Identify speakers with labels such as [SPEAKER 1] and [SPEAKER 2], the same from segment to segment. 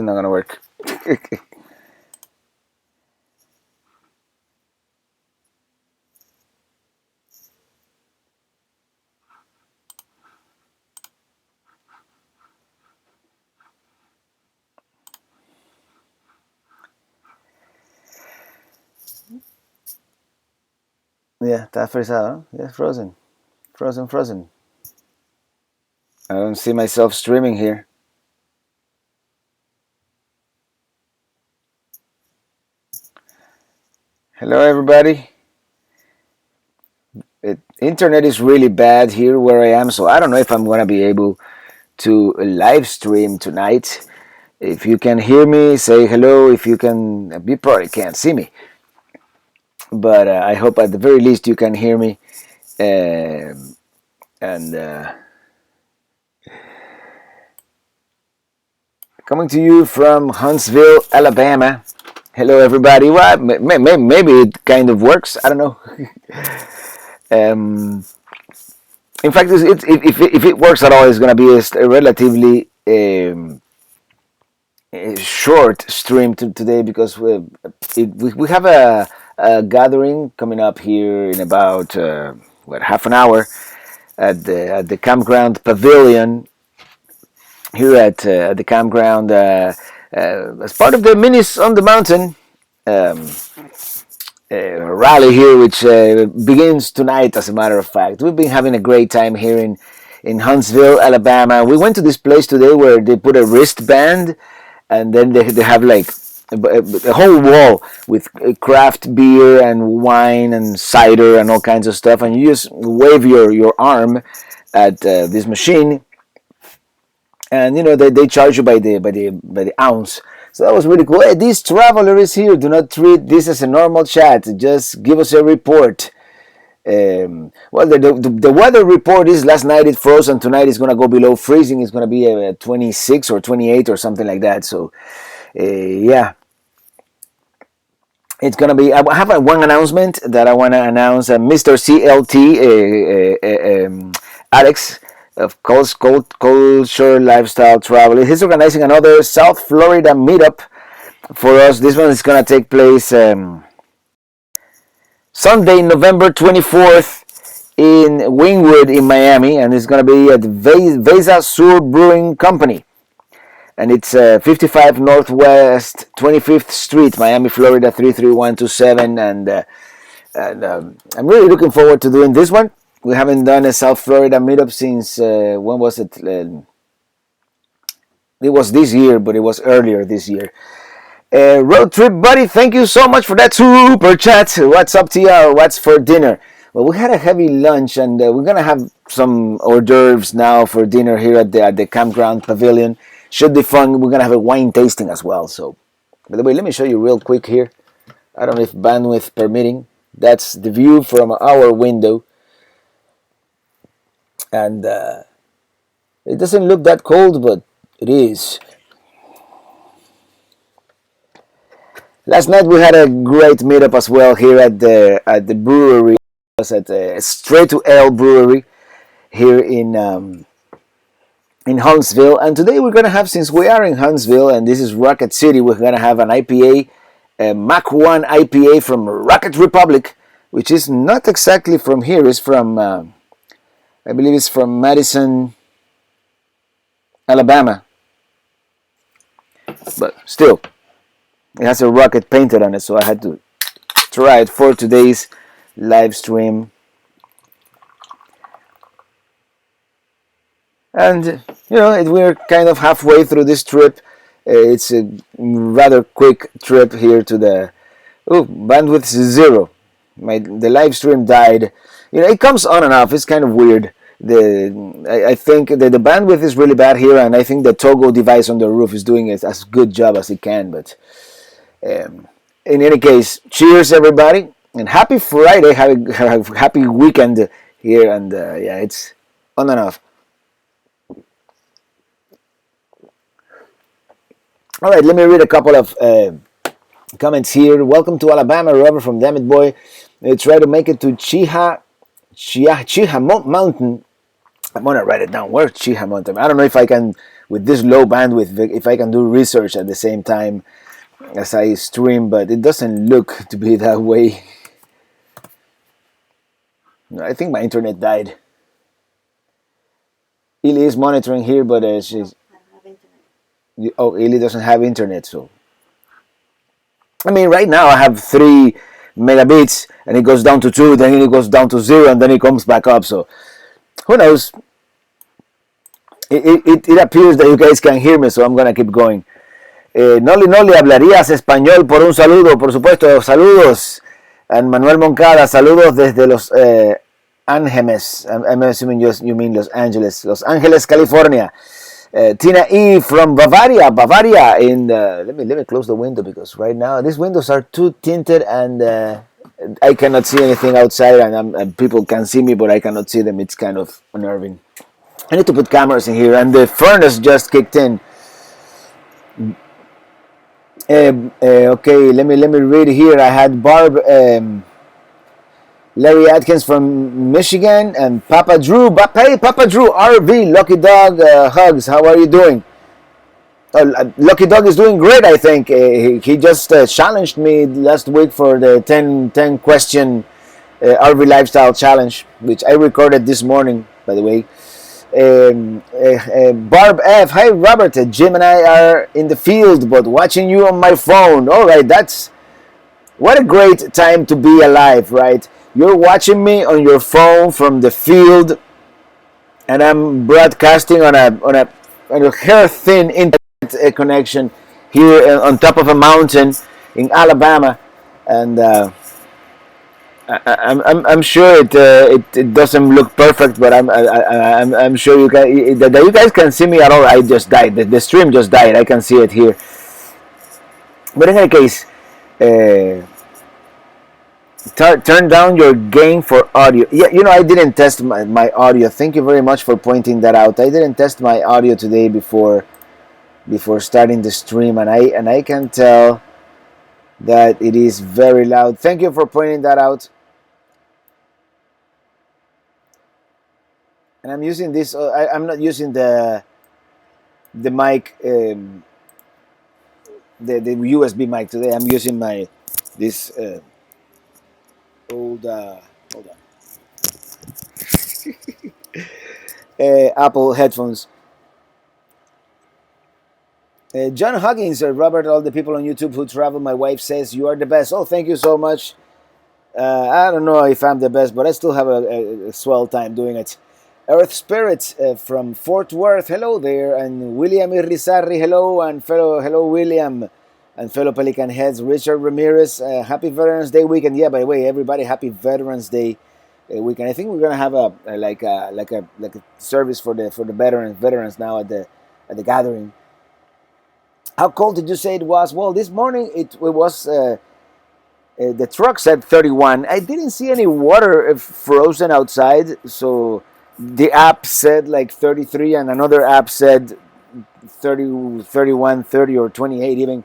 [SPEAKER 1] is not gonna work. Yeah, está frisado. Yeah, frozen. Frozen. I don't see myself streaming here. Hello, everybody. Internet is really bad here where I am, so I don't know if I'm gonna be able to live stream tonight. If you can hear me, say hello. If you can, you probably can't see me, but I hope at the very least you can hear me. And coming to you from Huntsville, Alabama. Hello, everybody. Well, maybe it kind of works. I don't know. In fact, if it works at all, it's going to be a relatively a short stream today because we have a gathering coming up here in about half an hour at the campground pavilion here at the campground as part of the Minnies on the Mountain rally here, which begins tonight. As a matter of fact, we've been having a great time here in Huntsville, Alabama. We went to this place today where they put a wristband, and then they have like a whole wall with craft beer and wine and cider and all kinds of stuff, and you just wave your arm at this machine, and you know they charge you by the ounce. So that was really cool. Hey, this traveler is here. Do not treat this as a normal chat. Just give us a report. Well, the weather report is last night it froze, and tonight it's going to go below freezing. It's going to be 26 or 28 or something like that. So, yeah. It's going to be... I have one announcement that I want to announce. Mr. CLT, Alex, of Culture Lifestyle Travel. He's organizing another South Florida meetup for us. This one is going to take place Sunday, November 24th in Wynwood in Miami, and it's going to be at Vesa Sur Brewing Company. And it's 55 Northwest 25th Street, Miami, Florida 33127. And I'm really looking forward to doing this one. We haven't done a South Florida meetup since, when was it? It was this year, but it was earlier this year. Road Trip Buddy, thank you so much for that super chat. What's up, TR? What's for dinner? Well, we had a heavy lunch, and we're going to have some hors d'oeuvres now for dinner here at the campground pavilion. Should be fun. We're going to have a wine tasting as well. So, by the way, let me show you real quick here. I don't know if bandwidth permitting. That's the view from our window. And it doesn't look that cold, but it is. Last night we had a great meetup as well here at the brewery. It was at Straight to Ale Brewery here in Huntsville. And today we're going to have, since we are in Huntsville and this is Rocket City, we're going to have an IPA, a Mach 1 IPA from Rocket Republic, which is not exactly from here. It's from... I believe it's from Madison, Alabama. But still, it has a rocket painted on it, so I had to try it for today's live stream. And, you know, we're kind of halfway through this trip. It's a rather quick trip here to the... Oh, bandwidth is 0. The live stream died. You know, it comes on and off. It's kind of weird. I think the bandwidth is really bad here, and I think the Togo device on the roof is doing as good job as it can. But in any case, cheers, everybody, and happy Friday. Happy weekend here, and yeah, it's on and off. All right, let me read a couple of comments here. Welcome to Alabama, Robert from Dammit Boy. Try to make it to Chiha Mountain I'm gonna write it down. Where's Chiha Mountain? I don't know if I can, with this low bandwidth, if I can do research at the same time as I stream, but it doesn't look to be that way. I think my internet died. Ili is monitoring here, but she's. Oh, Ili doesn't have internet, so. I mean, right now I have 3 megabits, and it goes down to 2, then it goes down to 0, and then it comes back up. So, who knows? It appears that you guys can hear me, so I'm gonna keep going. Noli Noli, ¿hablarías español por un saludo? Por supuesto, saludos. And Manuel Moncada, saludos desde Los Ángeles. I'm assuming you mean Los Angeles. Los Angeles, California. Tina E from Bavaria. Let me close the window because right now these windows are too tinted and I cannot see anything outside, and people can see me, but I cannot see them. It's kind of unnerving. I need to put cameras in here, and the furnace just kicked in. Okay, let me read here. I had Barb, Larry Atkins from Michigan, and Papa Drew. Hey, Papa Drew, RV, Lucky Dog, hugs. How are you doing? Lucky Dog is doing great, I think. He just challenged me last week for the 10 question RV Lifestyle Challenge, which I recorded this morning, by the way. Barb F. Hi, Robert. Jim and I are in the field, but watching you on my phone. All right, what a great time to be alive, right? You're watching me on your phone from the field, and I'm broadcasting on a hair-thin internet connection here on top of a mountain in Alabama, and I'm sure it doesn't look perfect, but I'm sure you guys can see me at all. I just died. The stream just died. I can see it here. But in any case, turn down your gain for audio. Yeah, I didn't test my audio. Thank you very much for pointing that out. I didn't test my audio today before starting the stream, and I can tell that it is very loud. Thank you for pointing that out. And I'm using this. I'm not using the mic, the USB mic today. I'm using this old hold on Apple headphones. John Huggins, Robert, all the people on YouTube who travel. My wife says you are the best. Oh, thank you so much. I don't know if I'm the best, but I still have a swell time doing it. Earth Spirit from Fort Worth, hello there, and William Irizarry, hello, and hello William, and fellow Pelican Heads, Richard Ramirez, happy Veterans Day weekend. Yeah, by the way, everybody, happy Veterans Day weekend. I think we're gonna have a service for the veterans now at the gathering. How cold did you say it was? Well, this morning it was. The truck said 31. I didn't see any water frozen outside, so the app said like 33, and another app said 30, 31, 30, or 28 even.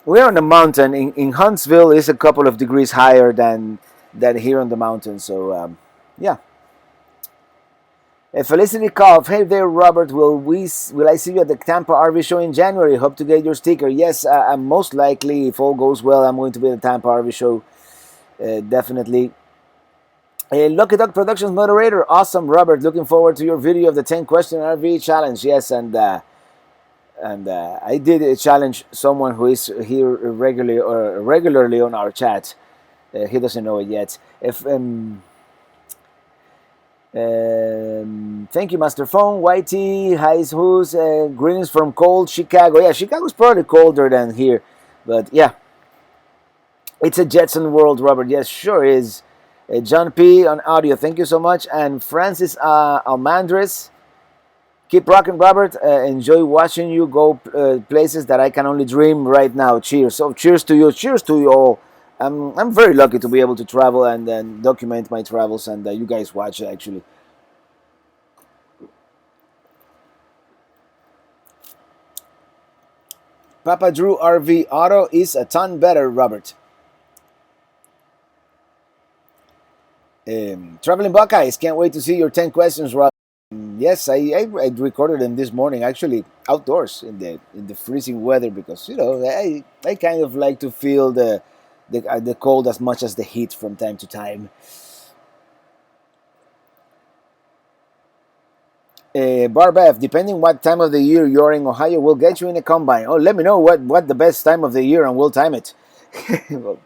[SPEAKER 1] We're on the mountain. In Huntsville, it's a couple of degrees higher than here on the mountain, so yeah. Felicity Koff, hey there, Robert. Will I see you at the Tampa RV show in January? Hope to get your sticker. Yes, most likely, if all goes well, I'm going to be at the Tampa RV show. Definitely. Lucky Dog Productions moderator, awesome, Robert. Looking forward to your video of the 10 question RV challenge. Yes, and I did challenge someone who is here regularly on our chat. He doesn't know it yet. Thank you, Master Phone, YT, Hi's Who's, greetings from cold Chicago. Yeah, Chicago's probably colder than here, but yeah, it's a Jetson world, Robert. Yes, sure is. John P on audio, thank you so much. And Francis Almandres, keep rocking, Robert. Enjoy watching you go places that I can only dream right now. Cheers. So cheers to you. Cheers to you all. I'm very lucky to be able to travel and document my travels, and you guys watch it, actually. Papa Drew RV Auto is a ton better, Robert. Traveling Buckeyes, can't wait to see your 10 questions, Robert. Yes, I recorded them this morning, actually outdoors in the freezing weather, because I kind of like to feel the cold as much as the heat from time to time. Barbev, depending what time of the year you're in Ohio, we'll get you in a combine. Oh, let me know what the best time of the year, and we'll time it. Well,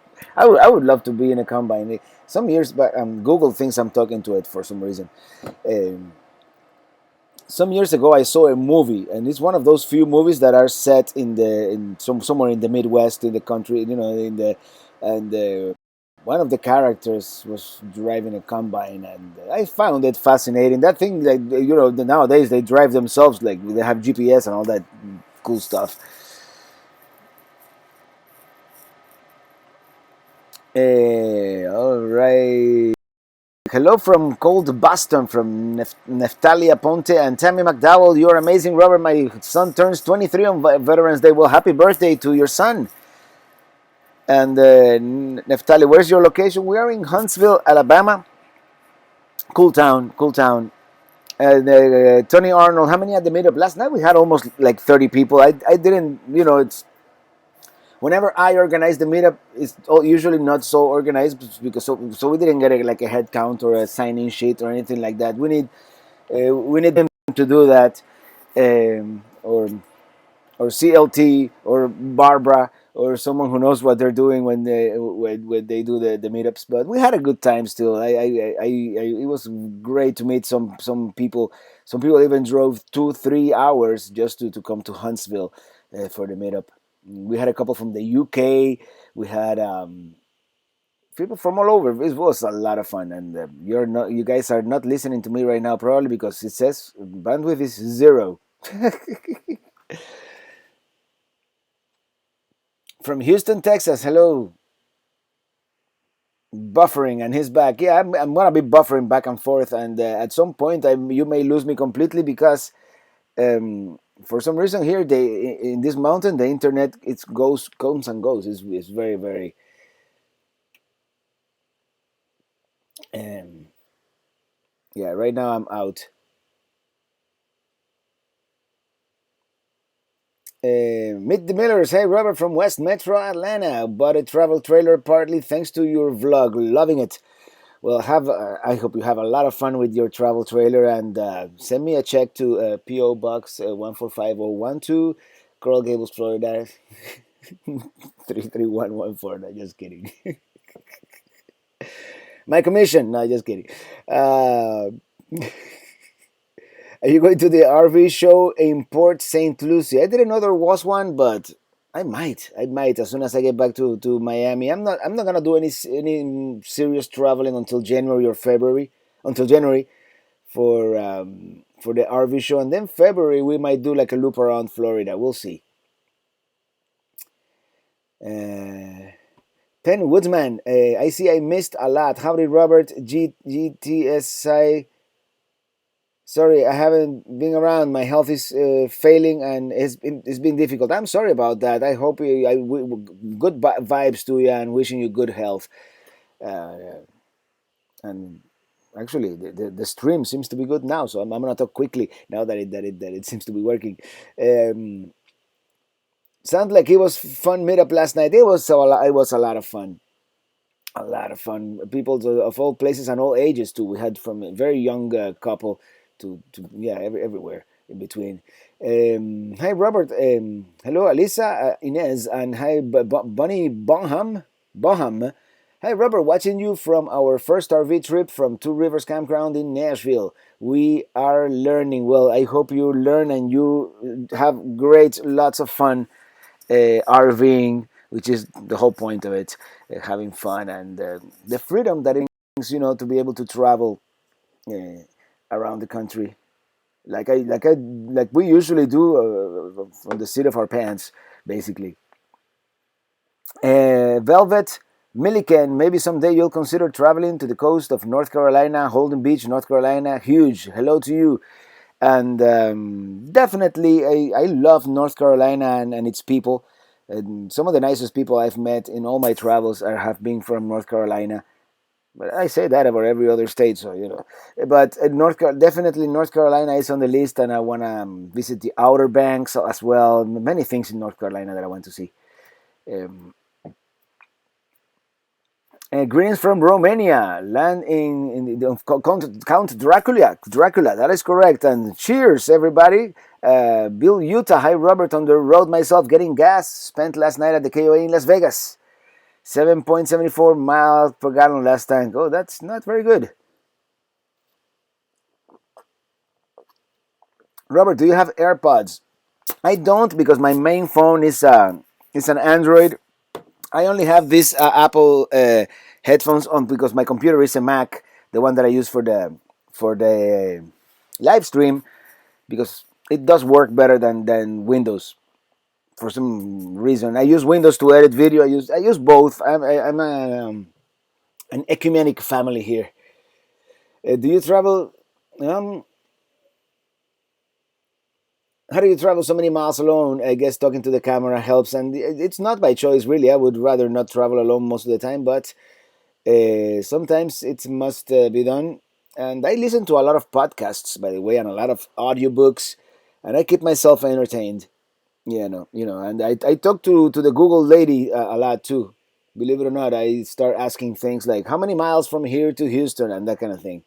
[SPEAKER 1] I would love to be in a combine. Some years back, Google thinks I'm talking to it for some reason. Um, some years ago, I saw a movie, and it's one of those few movies that are set somewhere in the Midwest in the country. And one of the characters was driving a combine, and I found it fascinating. That thing, like nowadays they drive themselves, like they have GPS and all that cool stuff. All right. Hello from cold Boston, from Neftali Aponte and Tammy McDowell. You're amazing, Robert. My son turns 23 on Veterans Day. Well, happy birthday to your son. And Neftali, where's your location? We are in Huntsville, Alabama. Cool town, cool town. And Tony Arnold, how many at the meetup? Last night we had almost like 30 people. I didn't, it's whenever I organize the meetup, it's usually not so organized because so we didn't get like a head count or a sign-in sheet or anything like that. We need him to do that, or CLT or Barbara or someone who knows what they're doing when they do the meetups. But we had a good time still. It was great to meet some people. Some people even drove 2-3 hours just to come to Huntsville for the meetup. We had a couple from the UK. We had people from all over. It was a lot of fun, and you guys are not listening to me right now probably because it says bandwidth is zero. From Houston, Texas. Hello. Buffering and he's back. Yeah, I'm gonna be buffering back and forth, and at some point you may lose me completely because for some reason here in this mountain the internet it goes comes and goes. It's very very. Um, yeah, right now I'm out. Meet the Millers. Hey, Robert from West Metro Atlanta. Bought a travel trailer partly thanks to your vlog. Loving it. Well, have I hope you have a lot of fun with your travel trailer, and send me a check to PO Box 145012, Coral Gables, Florida 33114. No, just kidding. My commission. No, just kidding. Uh, are you going to the RV show in Port St. Lucie? I didn't know there was one, but I might. I might as soon as I get back to Miami. I'm not gonna do any serious traveling until January or February. Until January for the RV show, and then February we might do like a loop around Florida. We'll see. Uh, Penn Woodsman, I see I missed a lot. Howdy, Robert. GTSI. Sorry, I haven't been around. My health is failing, and it's been difficult. I'm sorry about that. I hope good vibes to you, and wishing you good health. Uh, and actually, the stream seems to be good now, so I'm gonna talk quickly now that it seems to be working. Um, Sounds like it was fun meetup last night. It was a lot of fun. A lot of fun. People of all places and all ages too. We had from a very young couple to yeah everywhere in between. Hi Robert. Hello Alisa, Inez, and hi Bunny Bonham. Hi Robert, watching you from our first RV trip from Two Rivers Campground in Nashville. We are learning. Well, I hope you learn and you have lots of fun RVing, which is the whole point of it, having fun and the freedom that it brings, to be able to travel uh, around the country, like we usually do from the seat of our pants, basically. Velvet Milliken, maybe someday you'll consider traveling to the coast of North Carolina, Holden Beach, North Carolina. Huge. Hello to you. And definitely, I love North Carolina and its people. And some of the nicest people I've met in all my travels have been from North Carolina. But I say that about every other state, so you know. But definitely North Carolina is on the list, and I want to visit the Outer Banks as well. Many things in North Carolina that I want to see. Um, greetings from Romania, land Count Dracula. Dracula, that is correct. And cheers, everybody. Bill, Utah. Hi, Robert. On the road myself, getting gas. Spent last night at the KOA in Las Vegas. 7.74 miles per gallon last tank. Oh, that's not very good. Robert, do you have AirPods? I don't because my main phone is an Android. I only have this Apple headphones on because my computer is a Mac, the one that I use for the live stream, because it does work better than Windows for some reason. I use Windows to edit video. I use both. I'm an ecumenic family here. Do you travel? Um, how do you travel so many miles alone? I guess talking to the camera helps, and it's not by choice really. I would rather not travel alone most of the time, but sometimes it must be done. And I listen to a lot of podcasts, by the way, and a lot of audiobooks, and I keep myself entertained. Yeah, no, and I talk to the Google lady a lot too. Believe it or not, I start asking things like how many miles from here to Houston and that kind of thing.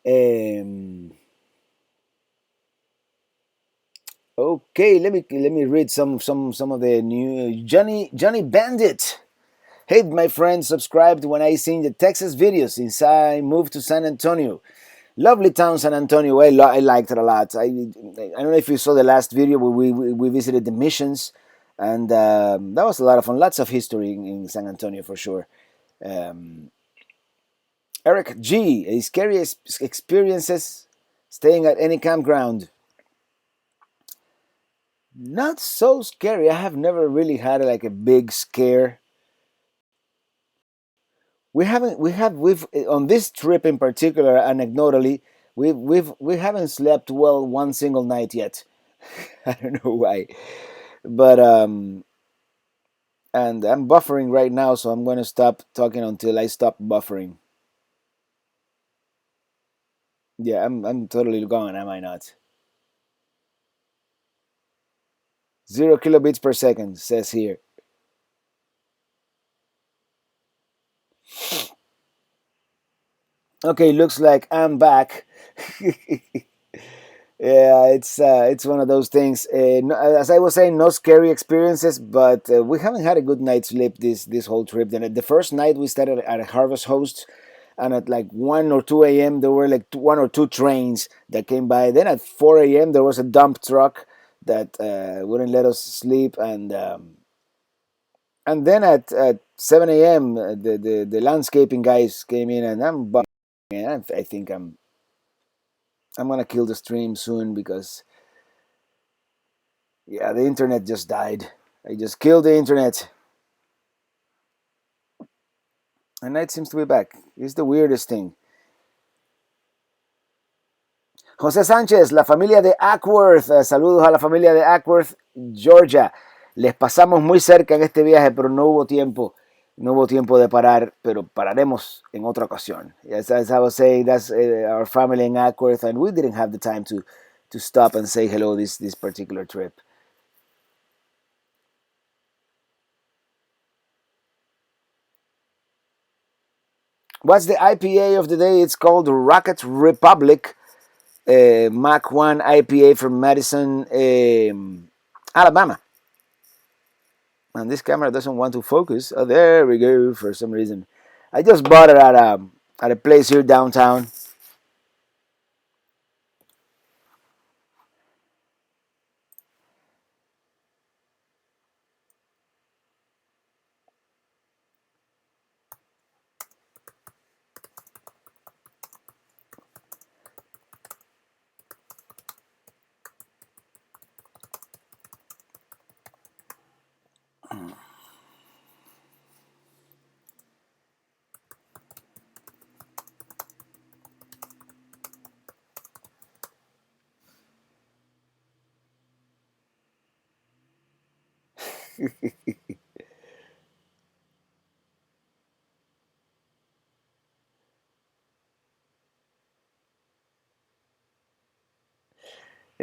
[SPEAKER 1] Um, okay, let me read some of the new Johnny Bandit. Hey, my friend, subscribed when I seen the Texas videos since I moved to San Antonio. Lovely town, San Antonio. I liked it a lot. I don't know if you saw the last video where we visited the missions, and that was a lot of fun. Lots of history in San Antonio for sure. Um, Eric G. Scary experiences staying at any campground. Not so scary. I have never really had like a big scare. We've on this trip in particular, anecdotally, we haven't slept well one single night yet. I don't know why, but and I'm buffering right now, so I'm going to stop talking until I stop buffering. Yeah, I'm totally gone, am I not? 0 kilobits per second says here. Okay, looks like I'm back. Yeah, it's one of those things. As I was saying, no scary experiences, but we haven't had a good night's sleep this whole trip. Then the first night we started at a Harvest Host, and at like 1 or 2 a.m. there were like one or two trains that came by. Then at 4 a.m. there was a dump truck that wouldn't let us sleep, and then at 7 a.m. The landscaping guys came in, and man, I think I'm gonna kill the stream soon because yeah, the internet just died. I just killed the internet. And it seems to be back. It's the weirdest thing. José Sánchez, la familia de Ackworth. Saludos a la familia de Ackworth, Georgia. Les pasamos muy cerca en este viaje, pero no hubo tiempo. No hubo tiempo de parar, pero pararemos en otra ocasión. Yes, as I was saying, that's our family in Ackworth, and we didn't have the time to stop and say hello this particular trip. What's the IPA of the day? It's called Rocket Republic. Mach 1 IPA from Madison, Alabama. And this camera doesn't want to focus. Oh, there we go. For some reason, I just bought it at a place here downtown.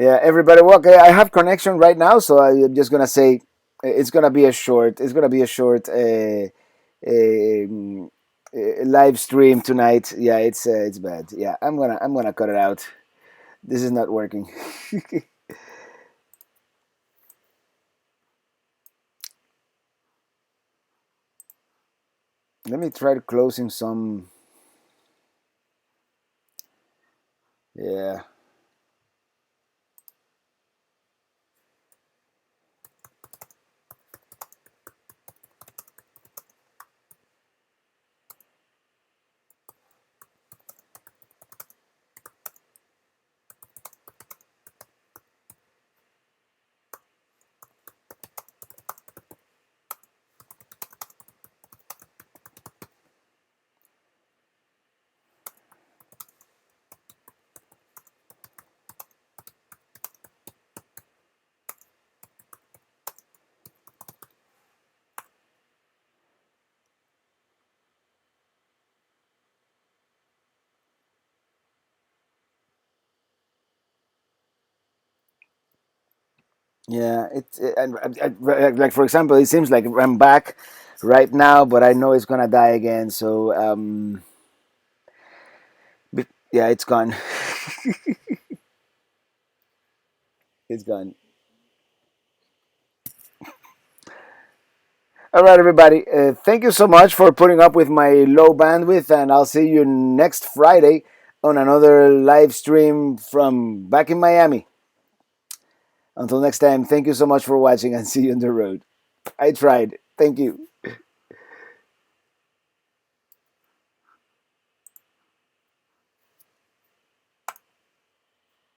[SPEAKER 1] Yeah, everybody. Well, okay, I have connection right now, so I'm just gonna say it's gonna be a short. It's gonna be a short um, live stream tonight. Yeah, it's bad. Yeah, I'm gonna cut it out. This is not working. Let me try to closing some. Yeah. Yeah, like for example, it seems like I'm back right now, but I know it's gonna die again. So yeah, it's gone. It's gone. All right, everybody. Thank you so much for putting up with my low bandwidth, and I'll see you next Friday on another live stream from back in Miami. Until next time, thank you so much for watching, and see you on the road. I tried. Thank you.